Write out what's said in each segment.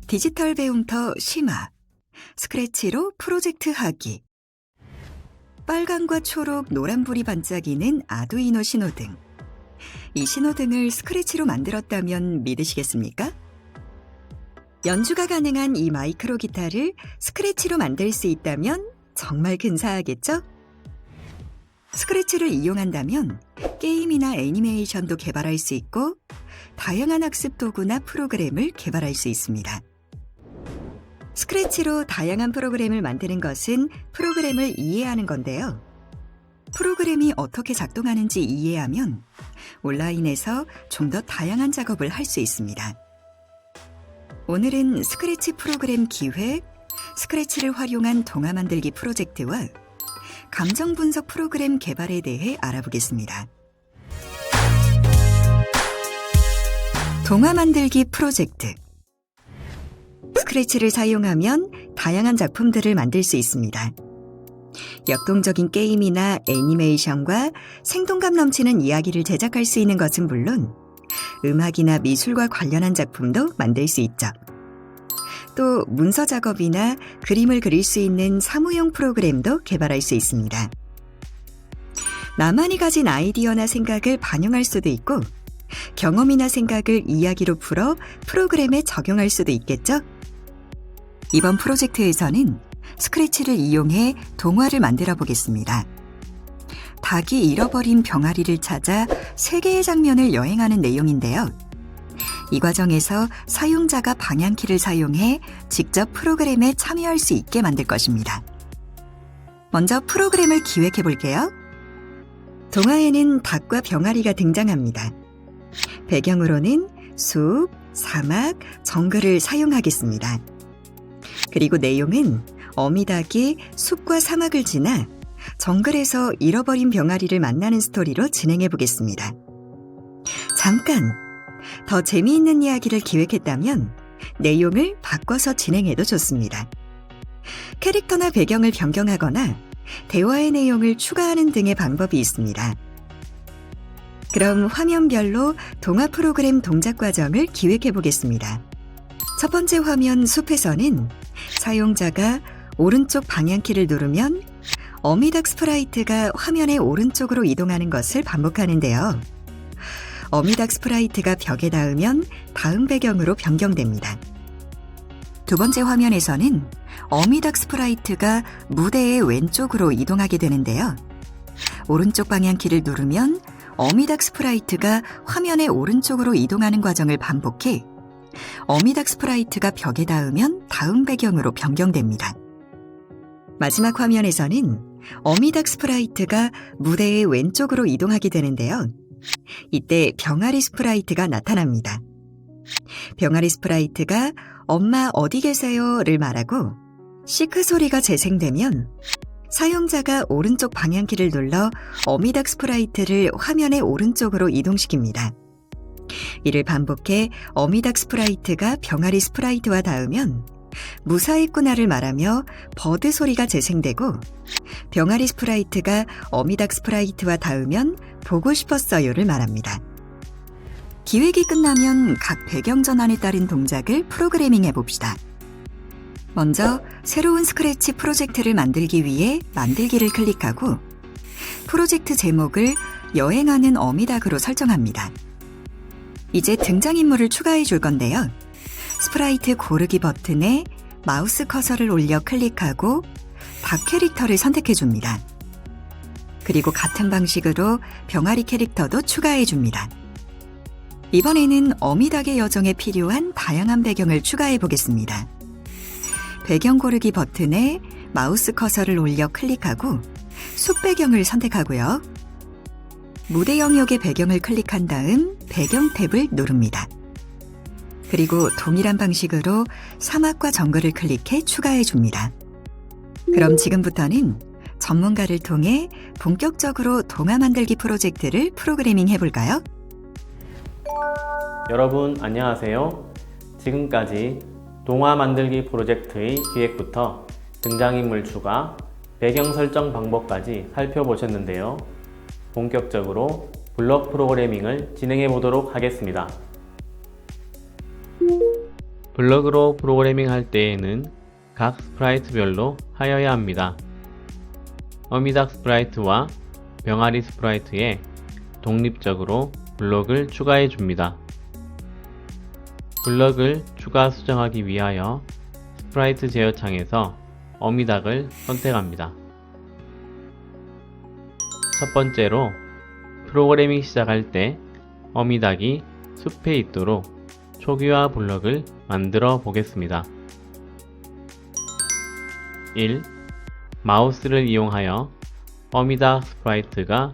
디지털 배움터 심화, 스크래치로 프로젝트 하기. 빨간과 초록, 노란불이 반짝이는 아두이노 신호등. 이 신호등을 스크래치로 만들었다면 믿으시겠습니까? 연주가 가능한 이 마이크로 기타를 스크래치로 만들 수 있다면 정말 근사하겠죠? 스크래치를 이용한다면 게임이나 애니메이션도 개발할 수 있고 다양한 학습 도구나 프로그램을 개발할 수 있습니다. 스크래치로 다양한 프로그램을 만드는 것은 프로그램을 이해하는 건데요. 프로그램이 어떻게 작동하는지 이해하면 온라인에서 좀 더 다양한 작업을 할 수 있습니다. 오늘은 스크래치 프로그램 기획, 스크래치를 활용한 동화 만들기 프로젝트와 감정 분석 프로그램 개발에 대해 알아보겠습니다. 동화 만들기 프로젝트. 스크래치를 사용하면 다양한 작품들을 만들 수 있습니다. 역동적인 게임이나 애니메이션과 생동감 넘치는 이야기를 제작할 수 있는 것은 물론 음악이나 미술과 관련한 작품도 만들 수 있죠. 또 문서 작업이나 그림을 그릴 수 있는 사무용 프로그램도 개발할 수 있습니다. 나만이 가진 아이디어나 생각을 반영할 수도 있고 경험이나 생각을 이야기로 풀어 프로그램에 적용할 수도 있겠죠? 이번 프로젝트에서는 스크래치를 이용해 동화를 만들어 보겠습니다. 닭이 잃어버린 병아리를 찾아 세계의 장면을 여행하는 내용인데요. 이 과정에서 사용자가 방향키를 사용해 직접 프로그램에 참여할 수 있게 만들 것입니다. 먼저 프로그램을 기획해 볼게요. 동화에는 닭과 병아리가 등장합니다. 배경으로는 숲, 사막, 정글을 사용하겠습니다. 그리고 내용은 어미닭이 숲과 사막을 지나 정글에서 잃어버린 병아리를 만나는 스토리로 진행해 보겠습니다. 잠깐! 더 재미있는 이야기를 기획했다면 내용을 바꿔서 진행해도 좋습니다. 캐릭터나 배경을 변경하거나 대화의 내용을 추가하는 등의 방법이 있습니다. 그럼 화면별로 동화 프로그램 동작 과정을 기획해 보겠습니다. 첫 번째 화면 숲에서는 사용자가 오른쪽 방향키를 누르면 어미닭 스프라이트가 화면의 오른쪽으로 이동하는 것을 반복하는데요. 어미닭 스프라이트가 벽에 닿으면 다음 배경으로 변경됩니다. 두 번째 화면에서는 어미닭 스프라이트가 무대의 왼쪽으로 이동하게 되는데요. 오른쪽 방향키를 누르면 어미닭 스프라이트가 화면의 오른쪽으로 이동하는 과정을 반복해 어미닭 스프라이트가 벽에 닿으면 다음 배경으로 변경됩니다. 마지막 화면에서는 어미닭 스프라이트가 무대의 왼쪽으로 이동하게 되는데요. 이때 병아리 스프라이트가 나타납니다. 병아리 스프라이트가 엄마 어디 계세요?를 말하고 시크 소리가 재생되면 사용자가 오른쪽 방향키를 눌러 어미닭 스프라이트를 화면의 오른쪽으로 이동시킵니다. 이를 반복해 어미닭 스프라이트가 병아리 스프라이트와 닿으면 무사했구나를 말하며 버드 소리가 재생되고 병아리 스프라이트가 어미닭 스프라이트와 닿으면 보고 싶었어요를 말합니다. 기획이 끝나면 각 배경 전환에 따른 동작을 프로그래밍 해봅시다. 먼저 새로운 스크래치 프로젝트를 만들기 위해 만들기를 클릭하고 프로젝트 제목을 여행하는 어미닭으로 설정합니다. 이제 등장인물을 추가해 줄 건데요. 스프라이트 고르기 버튼에 마우스 커서를 올려 클릭하고 닭 캐릭터를 선택해 줍니다. 그리고 같은 방식으로 병아리 캐릭터도 추가해 줍니다. 이번에는 어미닭의 여정에 필요한 다양한 배경을 추가해 보겠습니다. 배경 고르기 버튼에 마우스 커서를 올려 클릭하고 숲 배경을 선택하고요. 무대 영역의 배경을 클릭한 다음 배경 탭을 누릅니다. 그리고 동일한 방식으로 사막과 정글을 클릭해 추가해 줍니다. 그럼 지금부터는 전문가를 통해 본격적으로 동화 만들기 프로젝트를 프로그래밍 해볼까요? 여러분 안녕하세요. 지금까지 동화 만들기 프로젝트의 기획부터 등장인물 추가, 배경 설정 방법까지 살펴보셨는데요. 본격적으로 블록 프로그래밍을 진행해 보도록 하겠습니다. 블록으로 프로그래밍 할 때에는 각 스프라이트별로 하여야 합니다. 어미닭 스프라이트와 병아리 스프라이트에 독립적으로 블록을 추가해 줍니다. 블록을 추가 수정하기 위하여 스프라이트 제어 창에서 어미닭을 선택합니다. 첫 번째로 프로그래밍 시작할 때 어미닭이 숲에 있도록 초기화 블록을 만들어 보겠습니다. 1. 마우스를 이용하여 어미닭 스프라이트가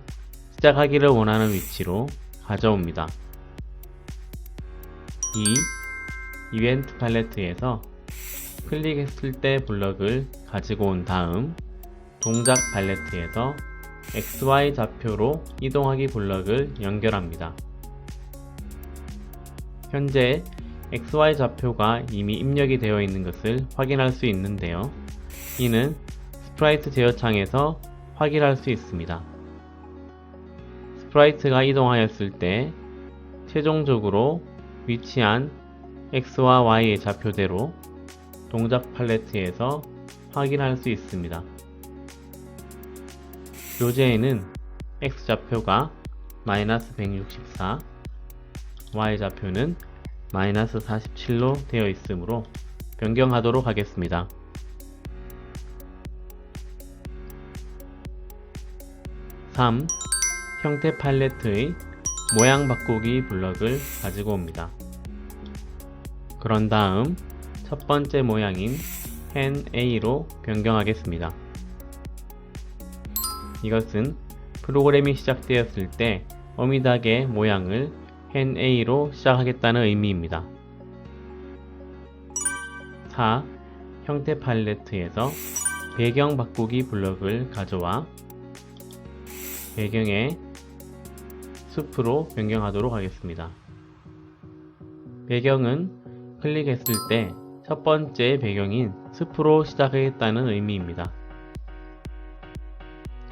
시작하기를 원하는 위치로 가져옵니다. 2. 이벤트 팔레트에서 클릭했을 때 블록을 가지고 온 다음 동작 팔레트에서 XY 좌표로 이동하기 블록을 연결합니다. 현재 XY 좌표가 이미 입력이 되어 있는 것을 확인할 수 있는데요. 이는 스프라이트 제어 창에서 확인할 수 있습니다. 스프라이트가 이동하였을 때 최종적으로 위치한 X와 Y의 좌표대로 동작 팔레트에서 확인할 수 있습니다. 교재에는 X 좌표가 -164, Y 좌표는 -47로 되어 있으므로 변경하도록 하겠습니다. 3. 형태 팔레트의 모양 바꾸기 블록을 가지고 옵니다. 그런 다음 첫 번째 모양인 펜 A로 변경하겠습니다. 이것은 프로그램이 시작되었을 때 어미닭의 모양을 펜 A로 시작하겠다는 의미입니다. 4. 형태 팔레트에서 배경 바꾸기 블록을 가져와 배경에 숲으로 변경하도록 하겠습니다. 배경은 클릭했을 때 첫 번째 배경인 숲으로 시작하겠다는 의미입니다.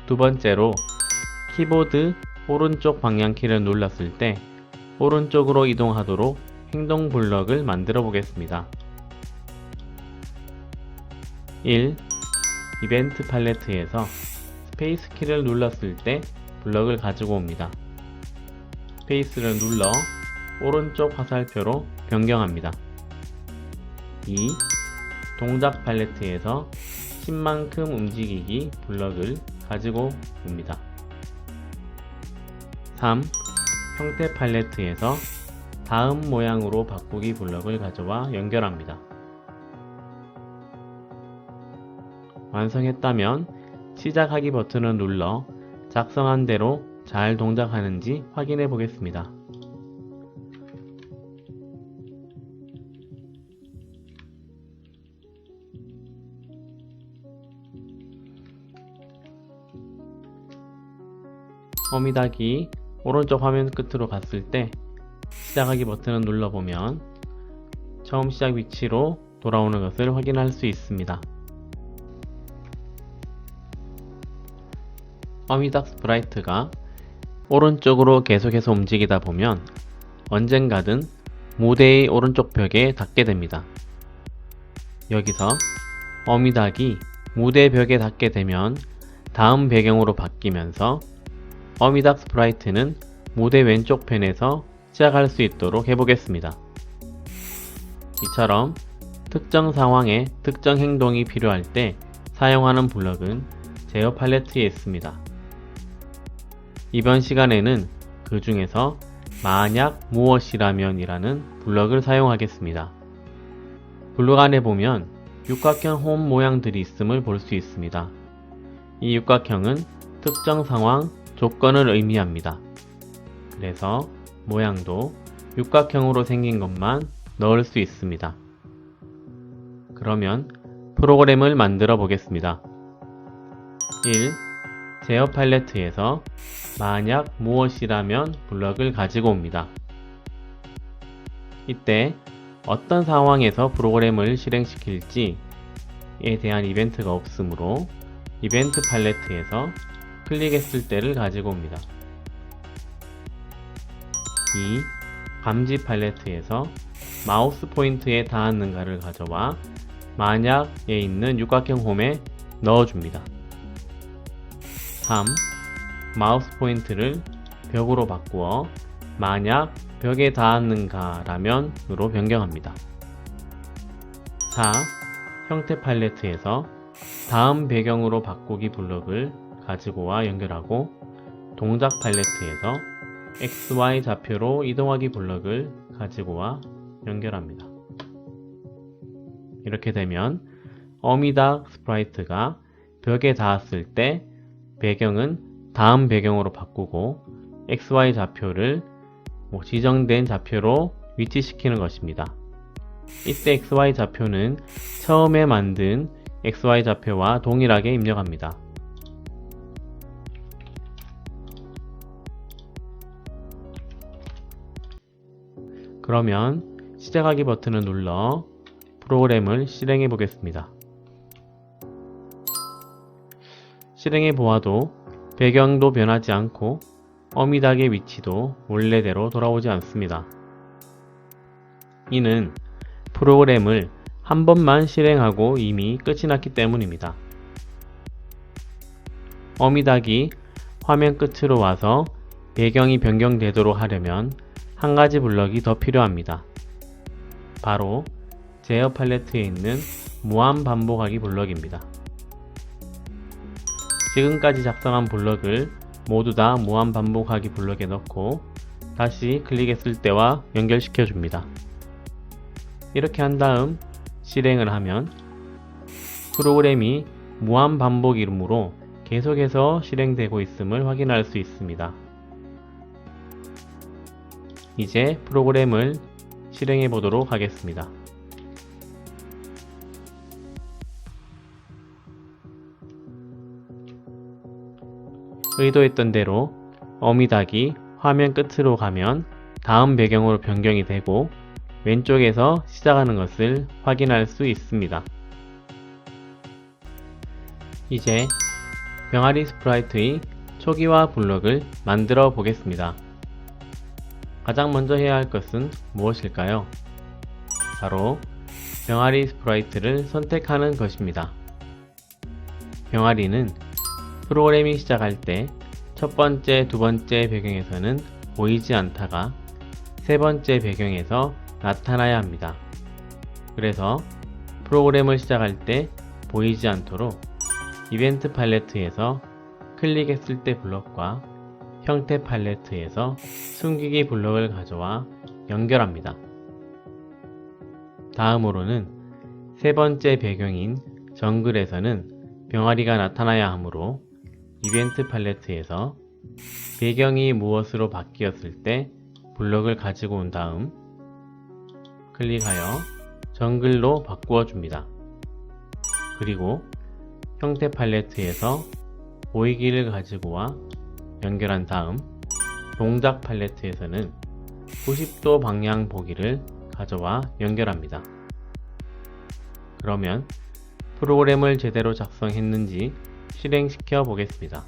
두 번째로 키보드 오른쪽 방향키를 눌렀을 때 오른쪽으로 이동하도록 행동 블록을 만들어 보겠습니다. 1. 이벤트 팔레트에서 스페이스 키를 눌렀을 때 블록을 가지고 옵니다. 스페이스를 눌러 오른쪽 화살표로 변경합니다. 2. 동작 팔레트에서 10만큼 움직이기 블록을 가지고 옵니다. 3. 형태 팔레트에서 다음 모양으로 바꾸기 블록을 가져와 연결합니다. 완성했다면 시작하기 버튼을 눌러 작성한 대로 잘 동작하는지 확인해 보겠습니다. 어미닭이 오른쪽 화면 끝으로 갔을 때 시작하기 버튼을 눌러보면 처음 시작 위치로 돌아오는 것을 확인할 수 있습니다. 어미닭 스프라이트가 오른쪽으로 계속해서 움직이다 보면 언젠가든 무대의 오른쪽 벽에 닿게 됩니다. 여기서 어미닭이 무대 벽에 닿게 되면 다음 배경으로 바뀌면서 어미닭 스프라이트는 무대 왼쪽 편에서 시작할 수 있도록 해보겠습니다. 이처럼 특정 상황에 특정 행동이 필요할 때 사용하는 블록은 제어 팔레트에 있습니다. 이번 시간에는 그 중에서 만약 무엇이라면 이라는 블록을 사용하겠습니다. 블록 안에 보면 육각형 홈 모양들이 있음을 볼 수 있습니다. 이 육각형은 특정 상황, 조건을 의미합니다. 그래서 모양도 육각형으로 생긴 것만 넣을 수 있습니다. 그러면 프로그램을 만들어 보겠습니다. 1. 제어 팔레트에서 만약 무엇이라면 블록을 가지고 옵니다. 이때 어떤 상황에서 프로그램을 실행시킬지에 대한 이벤트가 없으므로 이벤트 팔레트에서 클릭했을 때를 가지고 옵니다. 2. 감지 팔레트에서 마우스 포인트에 닿았는가를 가져와 만약에 있는 육각형 홈에 넣어줍니다. 3. 마우스 포인트를 벽으로 바꾸어 만약 벽에 닿았는가 라면으로 변경합니다. 4. 형태 팔레트에서 다음 배경으로 바꾸기 블럭을 가지고 와 연결하고 동작 팔레트에서 XY 좌표로 이동하기 블럭을 가지고 와 연결합니다. 이렇게 되면 어미닭 스프라이트가 벽에 닿았을 때 배경은 다음 배경으로 바꾸고 XY 좌표를 지정된 좌표로 위치시키는 것입니다. 이때 XY 좌표는 처음에 만든 XY 좌표와 동일하게 입력합니다. 그러면 시작하기 버튼을 눌러 프로그램을 실행해 보겠습니다. 실행해 보아도 배경도 변하지 않고 어미닭의 위치도 원래대로 돌아오지 않습니다. 이는 프로그램을 한 번만 실행하고 이미 끝이 났기 때문입니다. 어미닭이 화면 끝으로 와서 배경이 변경되도록 하려면 한 가지 블럭이 더 필요합니다. 바로 제어 팔레트에 있는 무한 반복하기 블럭입니다. 지금까지 작성한 블럭을 모두 다 무한 반복하기 블럭에 넣고 다시 클릭했을 때와 연결시켜 줍니다. 이렇게 한 다음 실행을 하면 프로그램이 무한 반복이므로 계속해서 실행되고 있음을 확인할 수 있습니다. 이제 프로그램을 실행해 보도록 하겠습니다. 의도했던 대로 어미닭이 화면 끝으로 가면 다음 배경으로 변경이 되고 왼쪽에서 시작하는 것을 확인할 수 있습니다. 이제 병아리 스프라이트의 초기화 블럭을 만들어 보겠습니다. 가장 먼저 해야 할 것은 무엇일까요? 바로 병아리 스프라이트를 선택하는 것입니다. 병아리는 프로그램이 시작할 때 첫 번째, 두 번째 배경에서는 보이지 않다가 세 번째 배경에서 나타나야 합니다. 그래서 프로그램을 시작할 때 보이지 않도록 이벤트 팔레트에서 클릭했을 때 블럭과 형태 팔레트에서 숨기기 블럭을 가져와 연결합니다. 다음으로는 세 번째 배경인 정글에서는 병아리가 나타나야 하므로 이벤트 팔레트에서 배경이 무엇으로 바뀌었을 때 블럭을 가지고 온 다음 클릭하여 정글로 바꾸어 줍니다. 그리고 형태 팔레트에서 보이기를 가지고 와 연결한 다음 동작 팔레트에서는 90도 방향 보기를 가져와 연결합니다. 그러면 프로그램을 제대로 작성했는지 실행시켜 보겠습니다.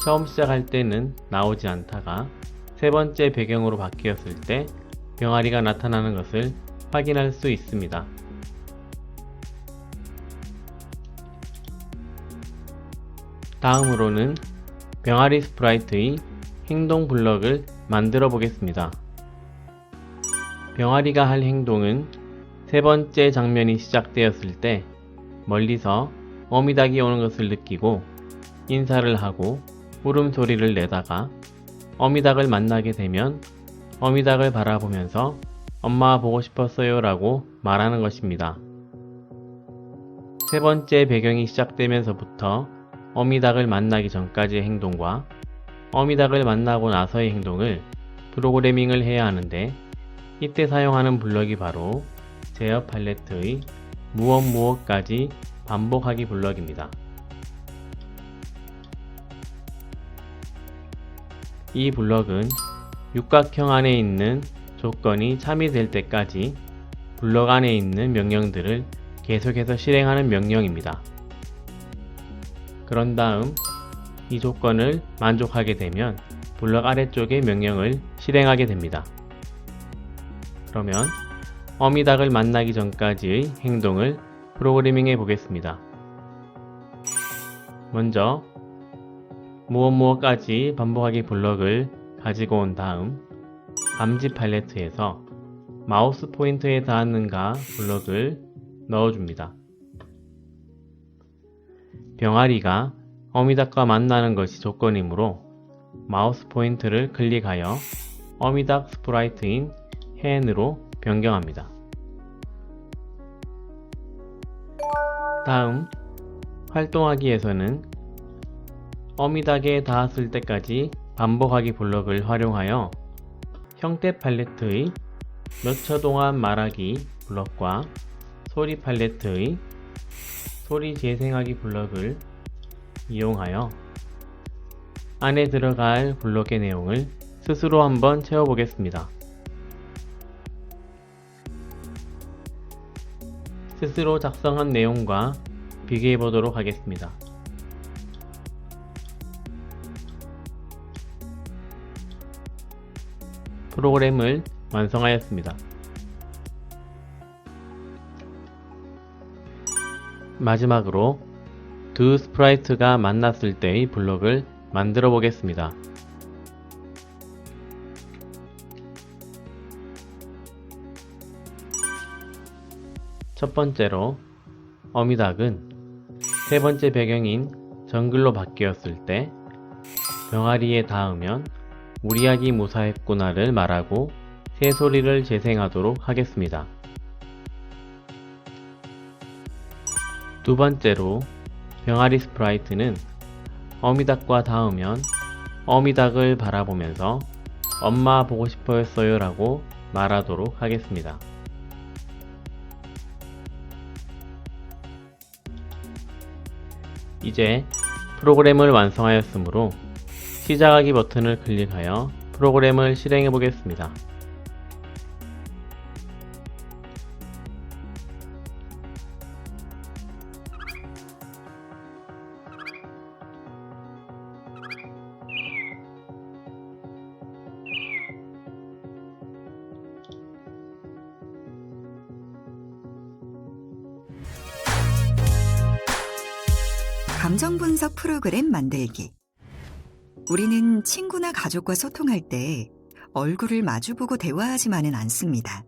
처음 시작할 때는 나오지 않다가 세 번째 배경으로 바뀌었을 때 병아리가 나타나는 것을 확인할 수 있습니다. 다음으로는 병아리 스프라이트의 행동 블럭을 만들어 보겠습니다. 병아리가 할 행동은 세 번째 장면이 시작되었을 때 멀리서 어미닭이 오는 것을 느끼고 인사를 하고 울음소리를 내다가 어미닭을 만나게 되면 어미닭을 바라보면서 엄마 보고 싶었어요 라고 말하는 것입니다. 세 번째 배경이 시작되면서부터 어미닭을 만나기 전까지의 행동과 어미닭을 만나고 나서의 행동을 프로그래밍을 해야 하는데 이때 사용하는 블럭이 바로 제어 팔레트의 무엇무엇까지 반복하기 블럭입니다. 이 블럭은 육각형 안에 있는 조건이 참여될 때까지 블럭 안에 있는 명령들을 계속해서 실행하는 명령입니다. 그런 다음 이 조건을 만족하게 되면 블럭 아래쪽의 명령을 실행하게 됩니다. 그러면 어미닭을 만나기 전까지의 행동을 프로그래밍해 보겠습니다. 먼저 무엇무엇까지 반복하기 블럭을 가지고 온 다음 감지 팔레트에서 마우스 포인터에 닿았는가 블럭을 넣어줍니다. 병아리가 어미닭과 만나는 것이 조건이므로 마우스 포인터를 클릭하여 어미닭 스프라이트인 hen으로 변경합니다. 다음 활동하기에서는 어미닭에 닿았을 때까지 반복하기 블럭을 활용하여 형태 팔레트의 몇 초 동안 말하기 블럭과 소리 팔레트의 소리 재생하기 블럭을 이용하여 안에 들어갈 블럭의 내용을 스스로 한번 채워보겠습니다. 스스로 작성한 내용과 비교해 보도록 하겠습니다. 프로그램을 완성하였습니다. 마지막으로 두 스프라이트가 만났을 때의 블럭을 만들어 보겠습니다. 첫 번째로 어미닭은 세 번째 배경인 정글로 바뀌었을 때 병아리에 닿으면 무리하기 무사했구나를 말하고 새소리를 재생하도록 하겠습니다. 두 번째로 병아리 스프라이트는 어미닭과 닿으면 어미닭을 바라보면서 엄마 보고 싶어했어요 라고 말하도록 하겠습니다. 이제 프로그램을 완성하였으므로 시작하기 버튼을 클릭하여 프로그램을 실행해 보겠습니다. 감정 분석 프로그램 만들기. 우리는 친구나 가족과 소통할 때 얼굴을 마주보고 대화하지만은 않습니다.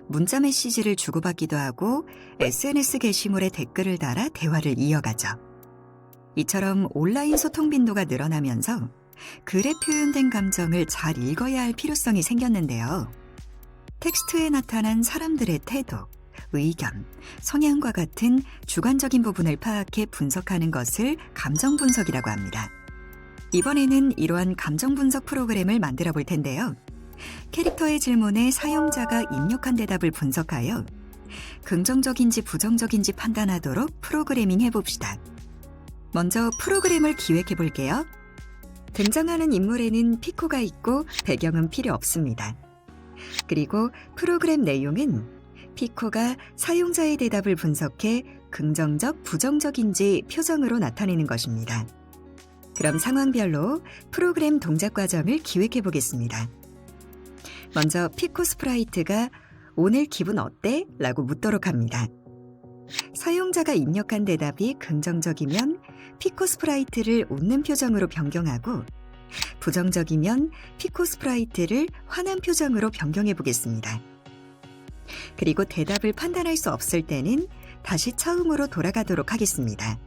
문자 메시지를 주고받기도 하고 SNS 게시물에 댓글을 달아 대화를 이어가죠. 이처럼 온라인 소통 빈도가 늘어나면서 글에 표현된 감정을 잘 읽어야 할 필요성이 생겼는데요. 텍스트에 나타난 사람들의 태도, 의견, 성향과 같은 주관적인 부분을 파악해 분석하는 것을 감정 분석이라고 합니다. 이번에는 이러한 감정 분석 프로그램을 만들어 볼 텐데요. 캐릭터의 질문에 사용자가 입력한 대답을 분석하여 긍정적인지 부정적인지 판단하도록 프로그래밍 해봅시다. 먼저 프로그램을 기획해 볼게요. 등장하는 인물에는 피코가 있고 배경은 필요 없습니다. 그리고 프로그램 내용은 피코가 사용자의 대답을 분석해 긍정적, 부정적인지 표정으로 나타내는 것입니다. 그럼 상황별로 프로그램 동작 과정을 기획해 보겠습니다. 먼저 피코 스프라이트가 오늘 기분 어때? 라고 묻도록 합니다. 사용자가 입력한 대답이 긍정적이면 피코 스프라이트를 웃는 표정으로 변경하고 부정적이면 피코 스프라이트를 화난 표정으로 변경해 보겠습니다. 그리고 대답을 판단할 수 없을 때는 다시 처음으로 돌아가도록 하겠습니다.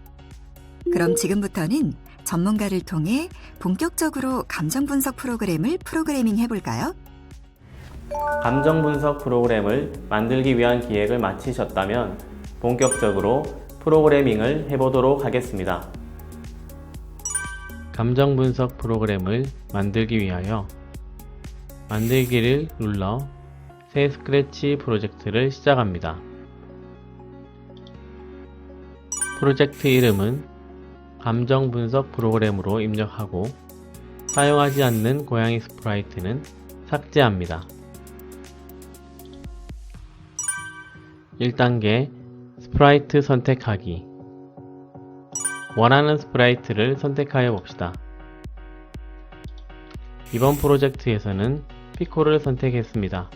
그럼 지금부터는 전문가를 통해 본격적으로 감정 분석 프로그램을 프로그래밍 해볼까요? 감정 분석 프로그램을 만들기 위한 기획을 마치셨다면 본격적으로 프로그래밍을 해보도록 하겠습니다. 감정 분석 프로그램을 만들기 위하여 만들기를 눌러 새 스크래치 프로젝트를 시작합니다. 프로젝트 이름은 감정 분석 프로그램으로 입력하고 사용하지 않는 고양이 스프라이트는 삭제합니다. 1단계 스프라이트 선택하기. 원하는 스프라이트를 선택하여 봅시다. 이번 프로젝트에서는 피코를 선택했습니다.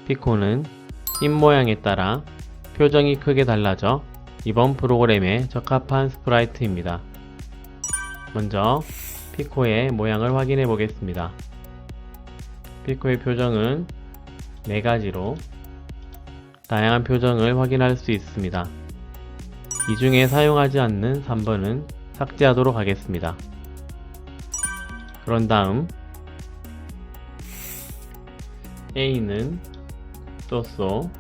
피코는 입모양에 따라 표정이 크게 달라져 이번 프로그램에 적합한 스프라이트입니다. 먼저 피코의 모양을 확인해 보겠습니다. 피코의 표정은 4가지로 다양한 표정을 확인할 수 있습니다. 이 중에 사용하지 않는 3번은 삭제하도록 하겠습니다. 그런 다음 A는 쏘쏘,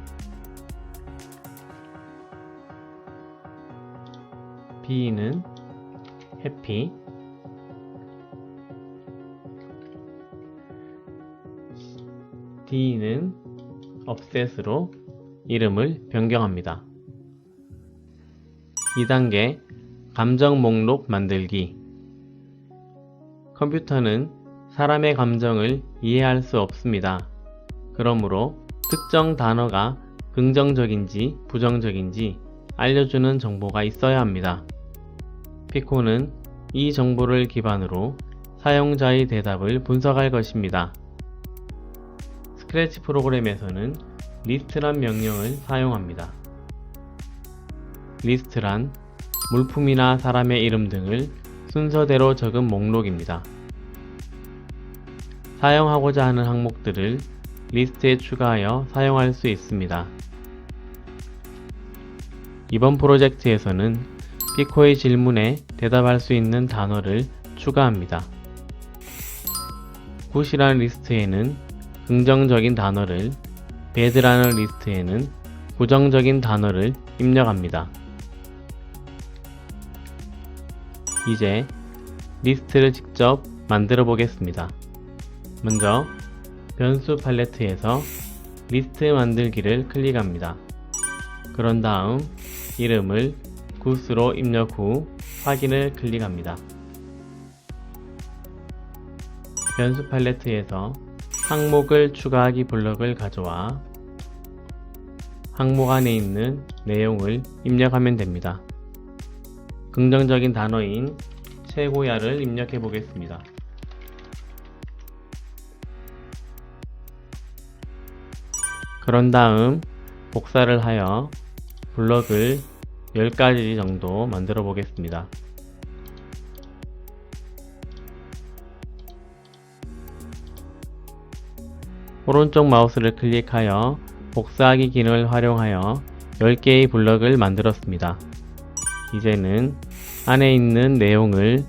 B는 해피, D는 업셋으로 이름을 변경합니다. 2단계 감정 목록 만들기. 컴퓨터는 사람의 감정을 이해할 수 없습니다. 그러므로 특정 단어가 긍정적인지 부정적인지 알려주는 정보가 있어야 합니다. 피코는 이 정보를 기반으로 사용자의 대답을 분석할 것입니다. 스크래치 프로그램에서는 리스트란 명령을 사용합니다. 리스트란 물품이나 사람의 이름 등을 순서대로 적은 목록입니다. 사용하고자 하는 항목들을 리스트에 추가하여 사용할 수 있습니다. 이번 프로젝트에서는 피코의 질문에 대답할 수 있는 단어를 추가합니다. 굿이라는 리스트에는 긍정적인 단어를, bad라는 리스트에는 부정적인 단어를 입력합니다. 이제 리스트를 직접 만들어 보겠습니다. 먼저 변수 팔레트에서 리스트 만들기를 클릭합니다. 그런 다음 이름을 굿으로 입력 후 확인을 클릭합니다. 변수 팔레트에서 항목을 추가하기 블럭을 가져와 항목 안에 있는 내용을 입력하면 됩니다. 긍정적인 단어인 최고야를 입력해 보겠습니다. 그런 다음 복사를 하여 블럭을 10가지 정도 만들어 보겠습니다. 오른쪽 마우스를 클릭하여 복사하기 기능을 활용하여 10개의 블럭을 만들었습니다. 이제는 안에 있는 내용을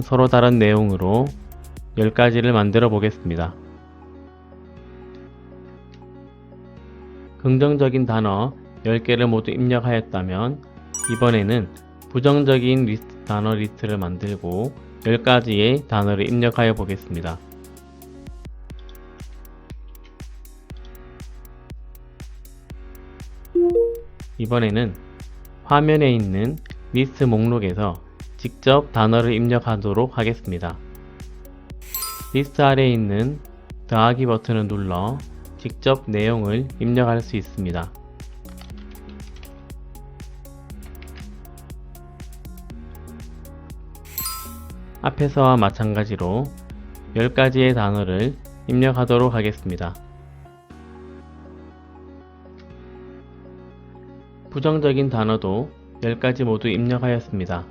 서로 다른 내용으로 10가지를 만들어 보겠습니다. 긍정적인 단어 10개를 모두 입력하였다면 이번에는 부정적인 단어 리스트를 만들고 10가지의 단어를 입력하여 보겠습니다. 이번에는 화면에 있는 리스트 목록에서 직접 단어를 입력하도록 하겠습니다. 리스트 아래에 있는 더하기 버튼을 눌러 직접 내용을 입력할 수 있습니다. 앞에서와 마찬가지로 10가지의 단어를 입력하도록 하겠습니다. 부정적인 단어도 10가지 모두 입력하였습니다.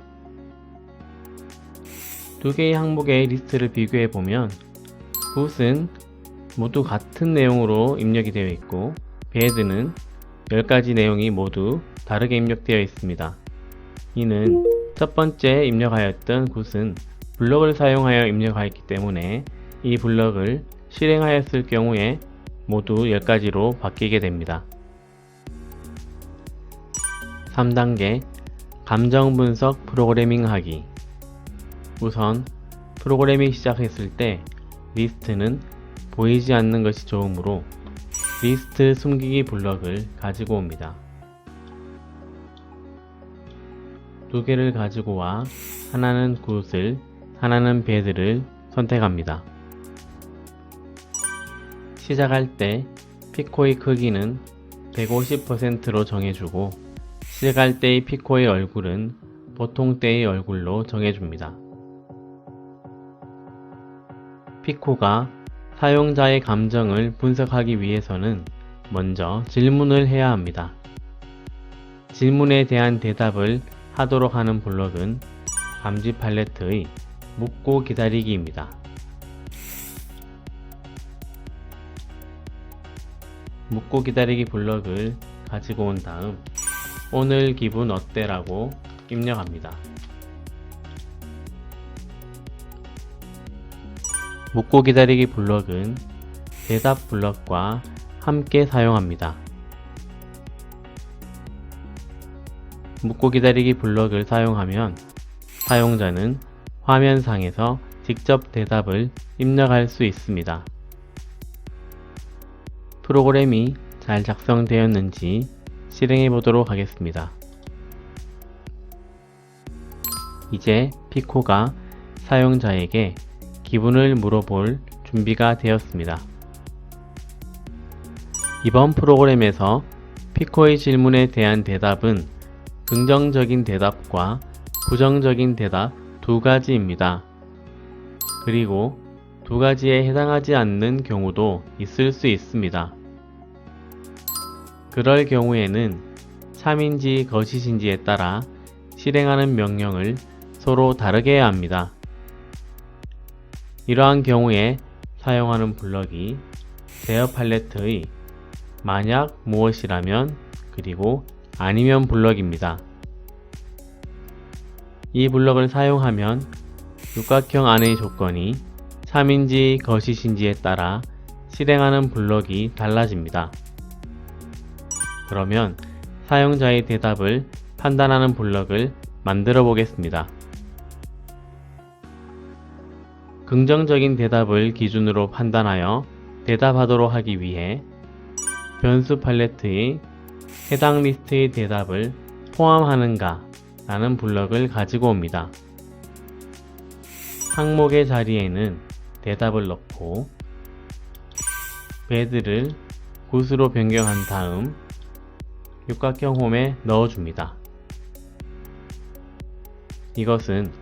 두 개의 항목의 리스트를 비교해 보면 굿은 모두 같은 내용으로 입력이 되어 있고 bad는 10가지 내용이 모두 다르게 입력되어 있습니다. 이는 첫 번째 입력하였던 굿은 블럭을 사용하여 입력하였기 때문에 이 블럭을 실행하였을 경우에 모두 10가지로 바뀌게 됩니다. 3단계 감정 분석 프로그래밍 하기. 우선 프로그래밍 시작했을 때 리스트는 보이지 않는 것이 좋으므로 리스트 숨기기 블럭을 가지고 옵니다. 2개를 가지고 와 하나는 굿을 하나는 베드를 선택합니다. 시작할 때 피코의 크기는 150%로 정해주고 시작할 때의 피코의 얼굴은 보통 때의 얼굴로 정해줍니다. 피코가 사용자의 감정을 분석하기 위해서는 먼저 질문을 해야 합니다. 질문에 대한 대답을 하도록 하는 블럭은 감지 팔레트의 묻고 기다리기입니다. 묻고 기다리기 블럭을 가지고 온 다음 오늘 기분 어때라고 입력합니다. 묻고 기다리기 블럭은 대답 블럭과 함께 사용합니다. 묻고 기다리기 블럭을 사용하면 사용자는 화면상에서 직접 대답을 입력할 수 있습니다. 프로그램이 잘 작성되었는지 실행해 보도록 하겠습니다. 이제 피코가 사용자에게 기분을 물어볼 준비가 되었습니다. 이번 프로그램에서 피코의 질문에 대한 대답은 긍정적인 대답과 부정적인 대답 두 가지입니다. 그리고 두 가지에 해당하지 않는 경우도 있을 수 있습니다. 그럴 경우에는 참인지 거짓인지에 따라 실행하는 명령을 서로 다르게 해야 합니다. 이러한 경우에 사용하는 블럭이 제어 팔레트의 만약 무엇이라면 그리고 아니면 블럭입니다. 이 블럭을 사용하면 육각형 안의 조건이 참인지 거짓인지에 따라 실행하는 블럭이 달라집니다. 그러면 사용자의 대답을 판단하는 블럭을 만들어 보겠습니다. 긍정적인 대답을 기준으로 판단하여 대답하도록 하기 위해 변수 팔레트의 해당 리스트의 대답을 포함하는가 라는 블럭을 가지고 옵니다. 항목의 자리에는 대답을 넣고 베드를 굿으로 변경한 다음 육각형 홈에 넣어줍니다. 이것은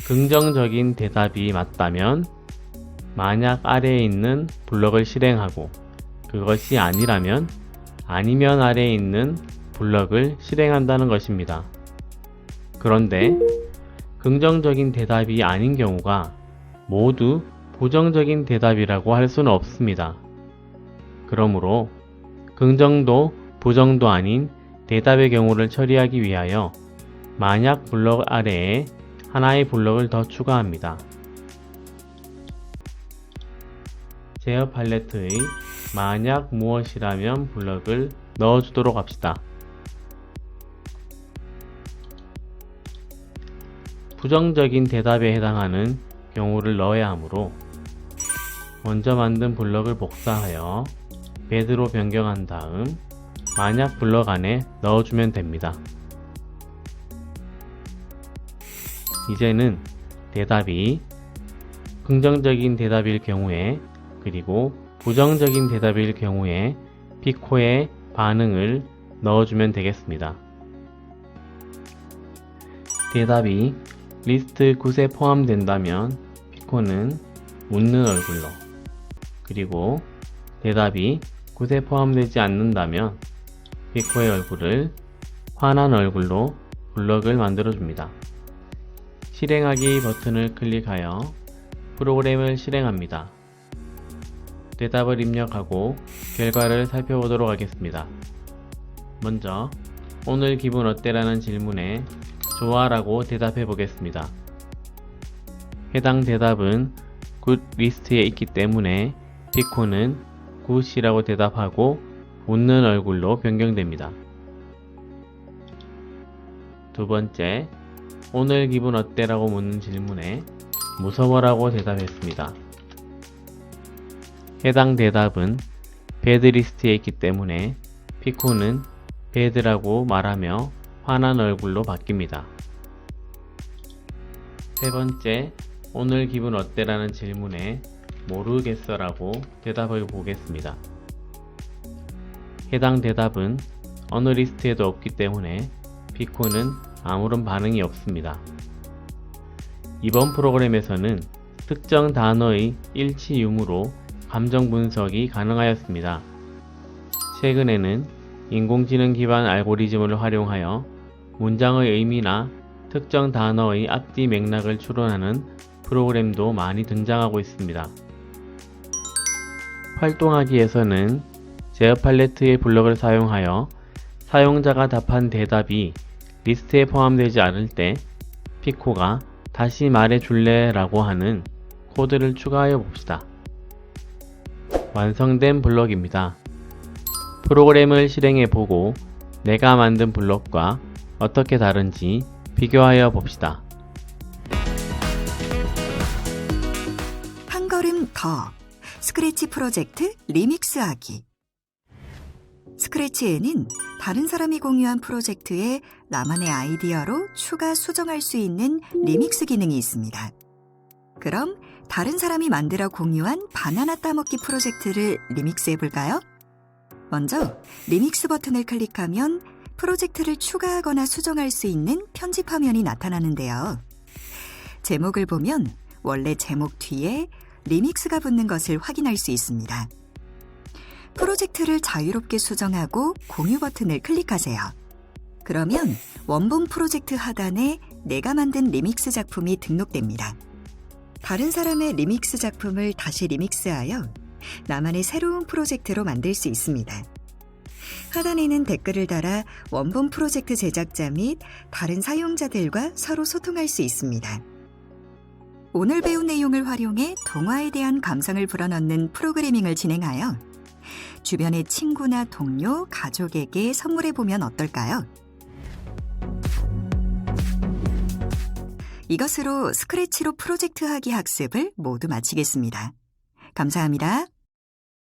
긍정적인 대답이 맞다면 만약 아래에 있는 블럭을 실행하고 그것이 아니라면 아니면 아래에 있는 블럭을 실행한다는 것입니다. 그런데 긍정적인 대답이 아닌 경우가 모두 부정적인 대답이라고 할 수는 없습니다. 그러므로 긍정도 부정도 아닌 대답의 경우를 처리하기 위하여 만약 블럭 아래에 하나의 블럭을 더 추가합니다. 제어 팔레트의 만약 무엇이라면 블럭을 넣어주도록 합시다. 부정적인 대답에 해당하는 경우를 넣어야 하므로 먼저 만든 블럭을 복사하여 베드로 변경한 다음 만약 블럭 안에 넣어주면 됩니다. 이제는 대답이 긍정적인 대답일 경우에 그리고 부정적인 대답일 경우에 피코의 반응을 넣어주면 되겠습니다. 대답이 리스트 9에 포함된다면 피코는 웃는 얼굴로, 그리고 대답이 9에 포함되지 않는다면 피코의 얼굴을 화난 얼굴로 블럭을 만들어줍니다. 실행하기 버튼을 클릭하여 프로그램을 실행합니다. 대답을 입력하고 결과를 살펴보도록 하겠습니다. 먼저 오늘 기분 어때라는 질문에 좋아라고 대답해 보겠습니다. 해당 대답은 굿 리스트에 있기 때문에 피코는 굿이라고 대답하고 웃는 얼굴로 변경됩니다. 두 번째, 오늘 기분 어때라고 묻는 질문에 무서워라고 대답했습니다. 해당 대답은 배드 리스트에 있기 때문에 피코는 배드라고 말하며 화난 얼굴로 바뀝니다. 세 번째, 오늘 기분 어때라는 질문에 모르겠어라고 대답을 보겠습니다. 해당 대답은 어느 리스트에도 없기 때문에 피코는 아무런 반응이 없습니다. 이번 프로그램에서는 특정 단어의 일치 유무로 감정 분석이 가능하였습니다. 최근에는 인공지능 기반 알고리즘을 활용하여 문장의 의미나 특정 단어의 앞뒤 맥락을 추론하는 프로그램도 많이 등장하고 있습니다. 활동하기에서는 제어 팔레트의 블럭을 사용하여 사용자가 답한 대답이 리스트에 포함되지 않을 때 피코가 다시 말해줄래 라고 하는 코드를 추가하여 봅시다. 완성된 블럭입니다. 프로그램을 실행해 보고 내가 만든 블럭과 어떻게 다른지 비교하여 봅시다. 한 걸음 더 스크래치 프로젝트 리믹스하기. 스크래치에는 다른 사람이 공유한 프로젝트에 나만의 아이디어로 추가 수정할 수 있는 리믹스 기능이 있습니다. 그럼 다른 사람이 만들어 공유한 바나나 따먹기 프로젝트를 리믹스해 볼까요? 먼저 리믹스 버튼을 클릭하면 프로젝트를 추가하거나 수정할 수 있는 편집 화면이 나타나는데요. 제목을 보면 원래 제목 뒤에 리믹스가 붙는 것을 확인할 수 있습니다. 프로젝트를 자유롭게 수정하고 공유 버튼을 클릭하세요. 그러면 원본 프로젝트 하단에 내가 만든 리믹스 작품이 등록됩니다. 다른 사람의 리믹스 작품을 다시 리믹스하여 나만의 새로운 프로젝트로 만들 수 있습니다. 하단에는 댓글을 달아 원본 프로젝트 제작자 및 다른 사용자들과 서로 소통할 수 있습니다. 오늘 배운 내용을 활용해 동화에 대한 감상을 불어넣는 프로그래밍을 진행하여 주변의 친구나 동료, 가족에게 선물해보면 어떨까요? 이것으로 스크래치로 프로젝트 하기 학습을 모두 마치겠습니다. 감사합니다.